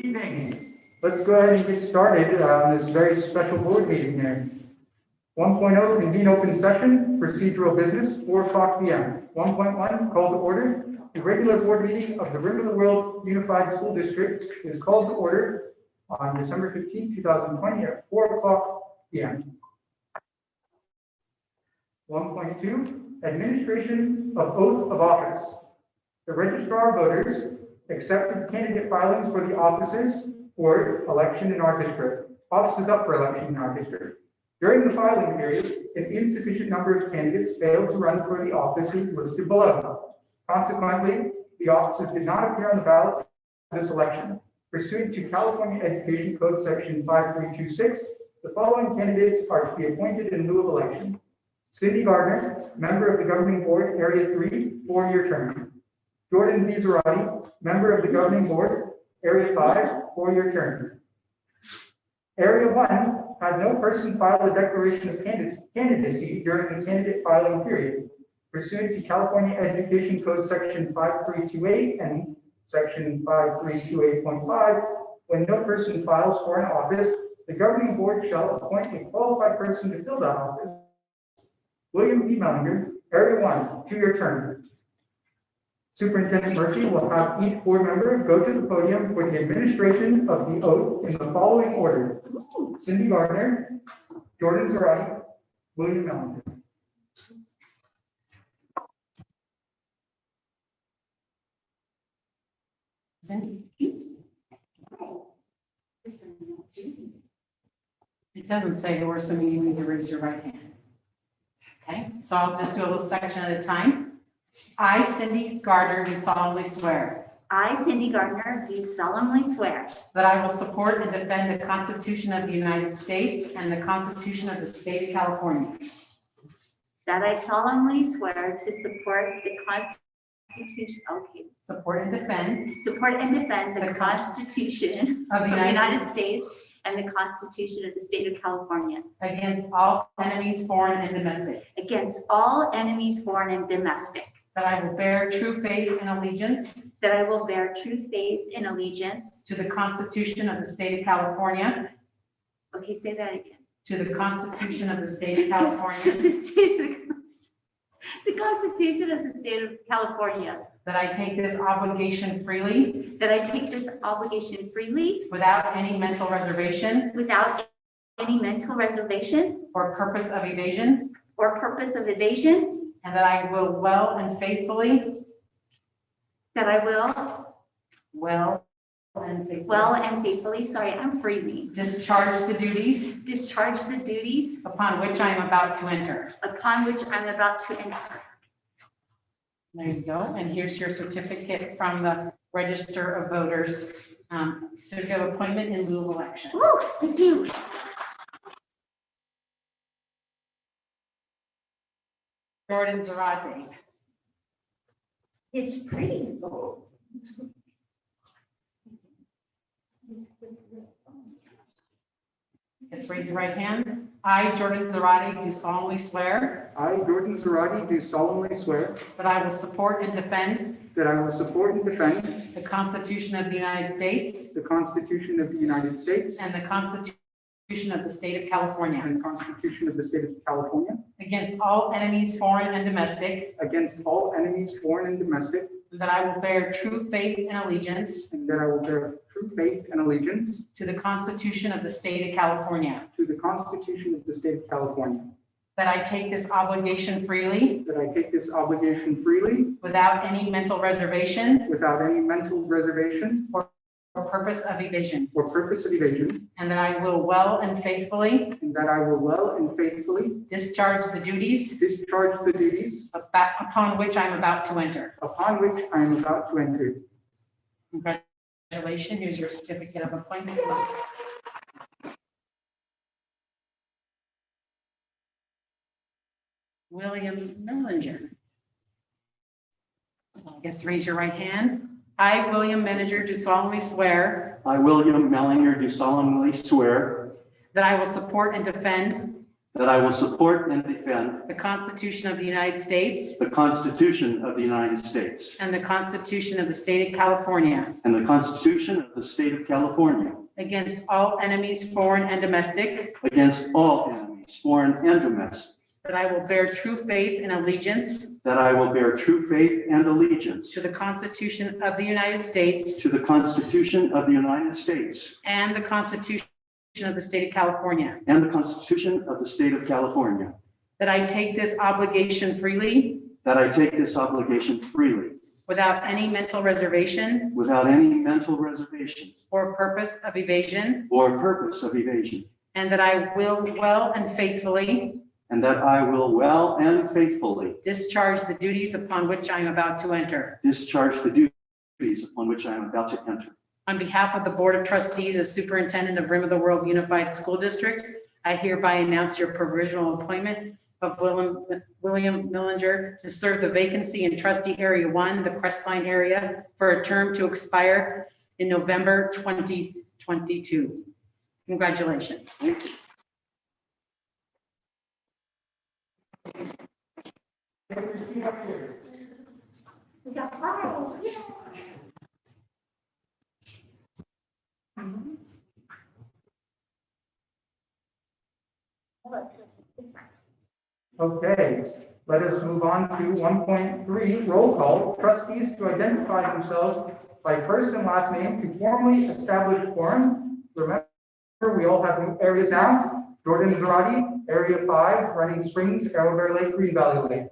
Evening. Let's go ahead and get started on this very special board meeting here. 1.0, convene open session, procedural business, 4 o'clock p.m. 1.1, call to order. The regular board meeting of the Rim of the World Unified School District is called to order on December 15, 2020 at 4 o'clock p.m. 1.2, administration of oath of office. The registrar of voters accepted candidate filings for the offices for election in our district, offices up for election in our district. During the filing period, an insufficient number of candidates failed to run for the offices listed below. Consequently, the offices did not appear on the ballot for this election. Pursuant to California Education Code Section 5326, the following candidates are to be appointed in lieu of election. Cindy Gardner, member of the Governing Board, Area 3, 4-year term. Jordan Vizarati, member of the Governing Board, Area 5, 4-year term. Area 1 had no person file a declaration of candidacy during the candidate filing period. Pursuant to California Education Code Section 5328 and Section 5328.5, when no person files for an office, the Governing Board shall appoint a qualified person to fill that office. William P. Mellinger, Area 1, 2-year term. Superintendent Murphy will have each board member go to the podium for the administration of the oath in the following order: Cindy Gardner, Jordan Zarati, William Mellinger. Cindy. It doesn't say yours, so you need to raise your right hand. Okay, so I'll just do a little section at a time. I, Cindy Gardner, do solemnly swear I, Cindy Gardner, do solemnly swear that I will support and defend the Constitution of the United States and the Constitution of the State of California that I solemnly swear to support the Constitution, support and defend the Constitution of of the the United United States and the Constitution of the State of California against all enemies, foreign and domestic, against all enemies, foreign and domestic, that I will bear true faith and allegiance that I will bear true faith and allegiance. to the Constitution of the State of California, Okay, say that again. to the Constitution of the State of California, The Constitution of the State of California, that I take this obligation freely that I take this obligation freely without any mental reservation without any mental reservation or purpose of evasion, or purpose of evasion, and that I will well and faithfully, that I will well and faithfully, sorry, I'm freezing, discharge the duties discharge the duties upon which I am about to enter. upon which I'm about to enter. There you go. And here's your certificate from the Register of Voters, certificate of appointment in lieu of election. Woo, thank you. Jordan Zarate. It's pretty. Just raise your right hand. I, Jordan Zarate, do solemnly swear I, Jordan Zarati, do solemnly swear that I will support and defend that I will support and defend the Constitution of the United States the Constitution of the United States and the Constitution of the State of California and the Constitution of the State of California against all enemies, foreign and domestic, against all enemies, foreign and domestic, that I will bear true faith and allegiance and that I will bear true faith and allegiance to the Constitution of the State of California, to the Constitution of the State of California, that I take this obligation freely that I take this obligation freely without any mental reservation without any mental reservation or purpose of evasion, or purpose of evasion, and that I will well and faithfully and that I will well and faithfully discharge the duties discharge the duties upon which I'm about to enter. upon which I am about to enter. Congratulations. Here's your certificate of appointment. William Mellinger. So I guess raise your right hand. I, William Mellinger, do solemnly swear I, William Mellinger, do solemnly swear that I will support and defend that I will support and defend the Constitution of the United States the Constitution of the United States and the Constitution of the State of California and the Constitution of the State of California against all enemies, foreign and domestic, against all enemies, foreign and domestic, that I will bear true faith and allegiance that I will bear true faith and allegiance to the Constitution of the United States to the Constitution of the United States and the Constitution of the State of California, and the Constitution of the State of California, that I take this obligation freely that I take this obligation freely without any mental reservation without any mental reservations or purpose of evasion, or purpose of evasion, and that I will well and faithfully and that I will well and faithfully discharge the duties upon which I am about to enter. discharge the duties upon which I am about to enter. On behalf of the Board of Trustees as Superintendent of Rim of the World Unified School District, I hereby announce your provisional appointment of William Millinger to serve the vacancy in Trustee Area 1, the Crestline area, for a term to expire in November 2022. Congratulations. Thank you. We got five. Yeah. Okay, let us move on to 1.3, roll call. Trustees to identify themselves by first and last name to formally establish quorum. Remember, we all have new areas now. Jordan Zarate, Area 5, Running Springs, Arrowbear Lake, Green Valley Lake.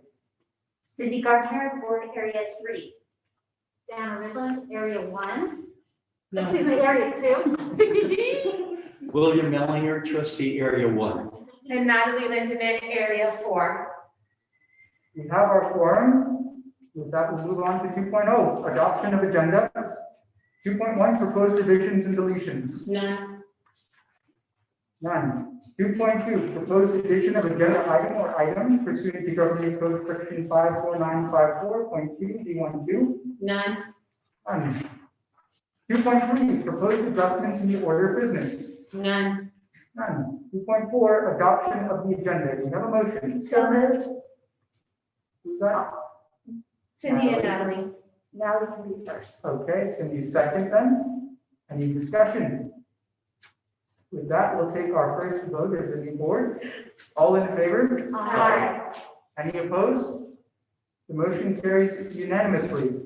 Cindy Gardner, Board Area 3. Dana Ridland, Area 1. Excuse me, Area 2. William Mellinger, trustee, area 1. And Natalie Lindeman, Area 4. We have our quorum. With that, we'll move on to 2.0, adoption of agenda. 2.1, proposed revisions and deletions. None. None. 2.2, proposed addition of agenda item or items pursuant to Government Code Section 54954.2 D12. None. None. 2.3, proposed adjustments in the order of business. None. None. 2.4, adoption of the agenda. Do we have a motion? So moved. Who's that? Cindy and Natalie. Natalie can be first. Okay, Cindy second then. Any discussion? With that, we'll take our first vote as a new board. All in favor? Aye. Any opposed? The motion carries unanimously.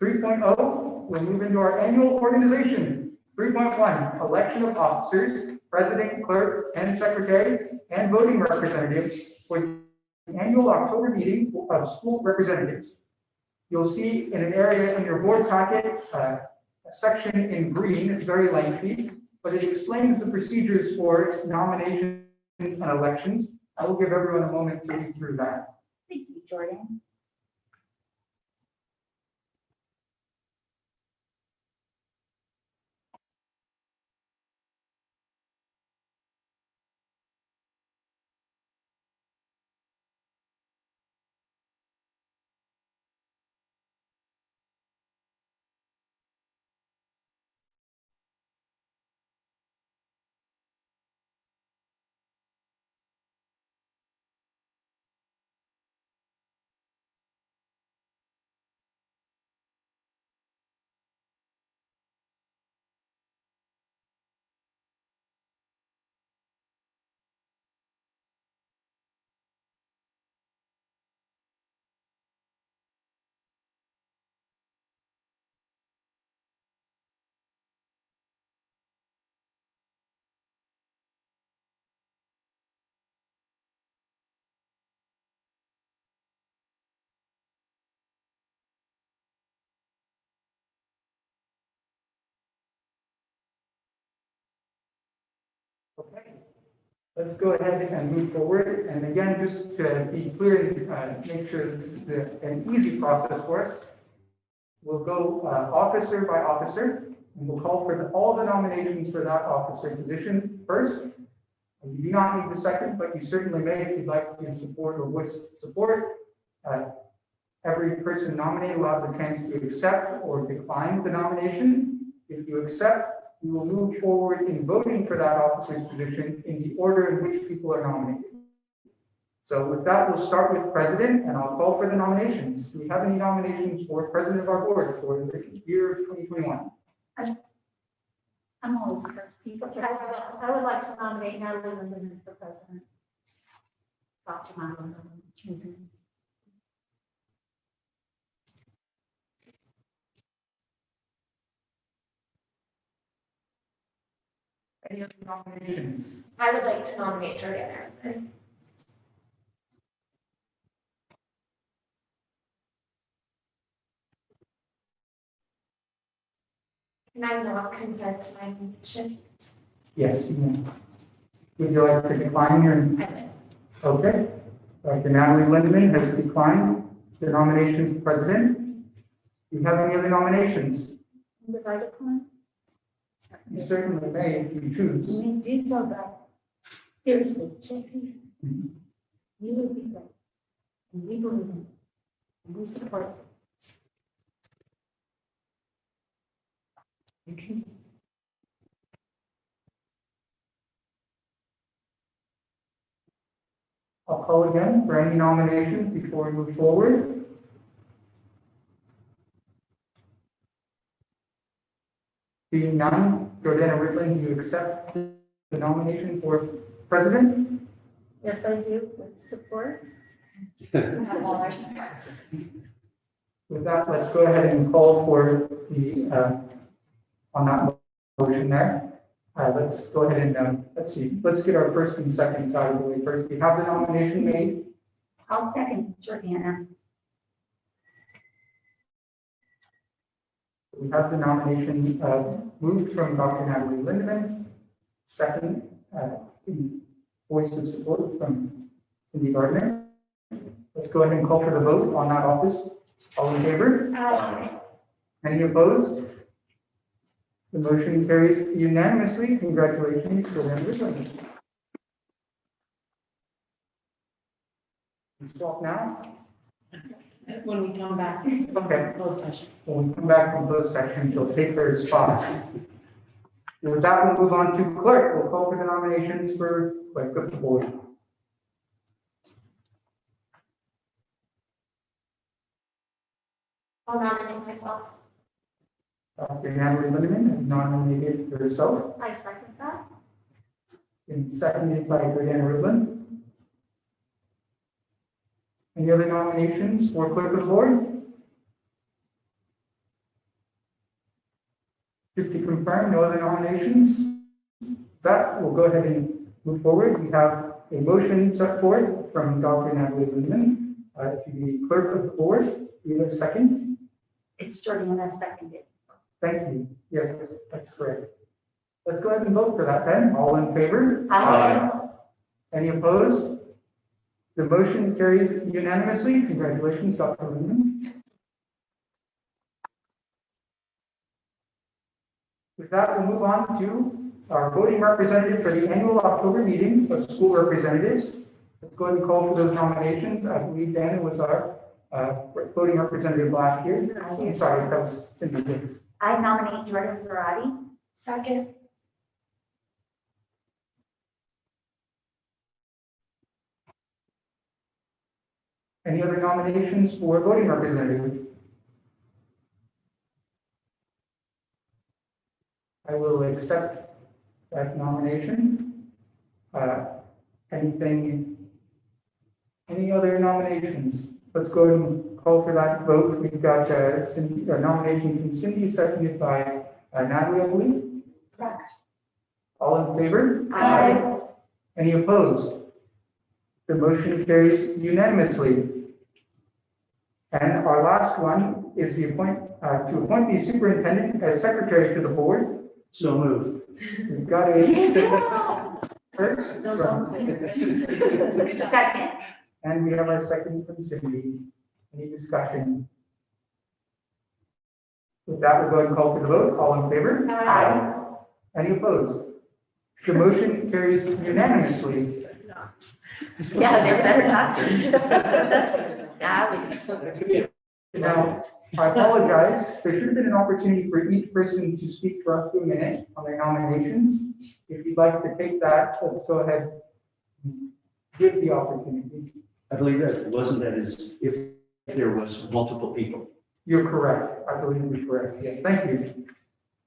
3.0, we'll move into our annual organization. 3.1, election of officers, president, clerk, and secretary, and voting representatives for the annual October meeting of school representatives. You'll see in an area in your board packet, a section in green. It's very lengthy, but it explains the procedures for nominations and elections. I will give everyone a moment to read through that. Thank you, Jordan. Okay, let's go ahead and move forward. And again, just to be clear and make sure this is an easy process for us, we'll go officer by officer, and we'll call for all the nominations for that officer position first. And you do not need the second, but you certainly may if you'd like to support or voice support. Every person nominated will have the chance to accept or decline the nomination. If you accept, we will move forward in voting for that officer's position in the order in which people are nominated. So with that, we'll start with president, and I'll call for the nominations. Do we have any nominations for president of our board for the year of 2021? I'm always first. I would like to nominate Natalie Lindeman for president. Dr. Natalie Lindeman. Any other nominations? I would like to nominate Jordan Erickman. And I will not consent to my nomination. Yes, you may. Would you like to decline your? I would. Okay. Dr. Natalie Lindeman has declined the nomination for president. Do you have any other nominations? Would I decline? You certainly may if you choose. You may do so, but seriously, JP, Mhm. you will be great. And we believe in you. And we support you. You can. I'll call again for any nominations before we move forward. Seeing none, Jordana Ripley, do you accept the nomination for president? Yes, I do, with support. I have all our support. With that, let's go ahead and call for the, on that motion there. Let's go ahead and, let's see, let's get our first and second out of the way first. We have the nomination made. I'll second Jordana. We have the nomination moved from Dr. Natalie Lindeman, second, in voice of support from Cindy Gardner. Let's go ahead and call for the vote on that office. All in favor? Aye. Any opposed? The motion carries unanimously. Congratulations to Linda Lindeman. Stop now? When we come back, Okay. closed session. When we come back from closed section, she'll take her spot. With that, we'll move on to clerk. We'll call for the nominations for clerk of the board. I'll nominate myself. Dr. Natalie Lindeman has nominated herself I second that. and seconded by Brianna Rivlin. Any other nominations for clerk of the board? Just to confirm, no other nominations? That we'll go ahead and move forward. We have a motion set forth from Dr. Natalie Lindeman to be clerk of the board. We have a second. It's Jordana seconded. Thank you. Yes, that's correct. Let's go ahead and vote for that then. All in favor? Aye. Any opposed? The motion carries unanimously. Congratulations, Dr. Lindeman. With that, we'll move on to our voting representative for the annual October meeting of school representatives. Let's go ahead and call for those nominations. I believe Dana was our voting representative last year. I'm sorry, that was Cindy Hicks. I nominate Jordan Zarate. Second. Any other nominations for voting representative? I will accept that nomination. Any other nominations? Let's go ahead and call for that vote. We've got a nomination from Cindy, seconded by Natalie, I believe. Yes. All in favor? Aye. Any opposed? The motion carries unanimously. And our last one is the to appoint the superintendent as secretary to the board. So moved. We've got a first, Second. and we have our second from Cindy. Any discussion? With that, we'll go ahead and call for the vote. All in favor? Aye. Any opposed? The motion carries unanimously. Yeah, they better not to. Yeah. Now, I apologize. There should have been an opportunity for each person to speak for up to a minute on their nominations. If you'd like to take that, let's go ahead and give the opportunity. I believe that wasn't that is if there was multiple people. You're correct. I believe you're correct. Yes, thank you.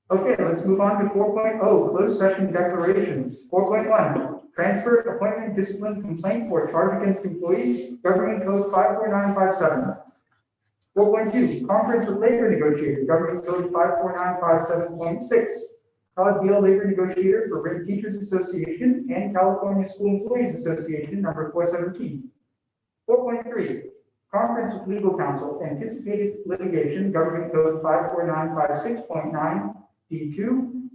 Okay, let's move on to 4.0, closed session declarations. 4.1, transfer, appointment, discipline, complaint, or charge against employees, Government Code 54957. 4.2, conference with labor negotiator, Government Code 54957.6. Todd Beal, labor negotiator for Rent Teachers Association and California School Employees Association, number 417. 4.3, conference with legal counsel, anticipated litigation, Government Code 54956.9. D2,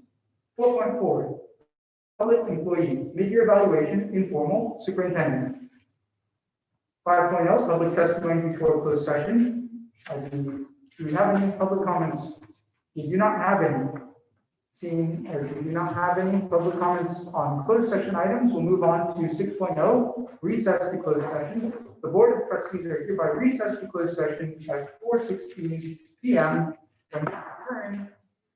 4.4, public employee, mid-year evaluation, informal, superintendent. 5.0, public testimony before closed session. Do we have any public comments? We do not have any. Seeing as we do not have any public comments on closed session items, we'll move on to 6.0, recess to closed session. The Board of Trustees are hereby recessed to closed session at 4:16 p.m. When we return,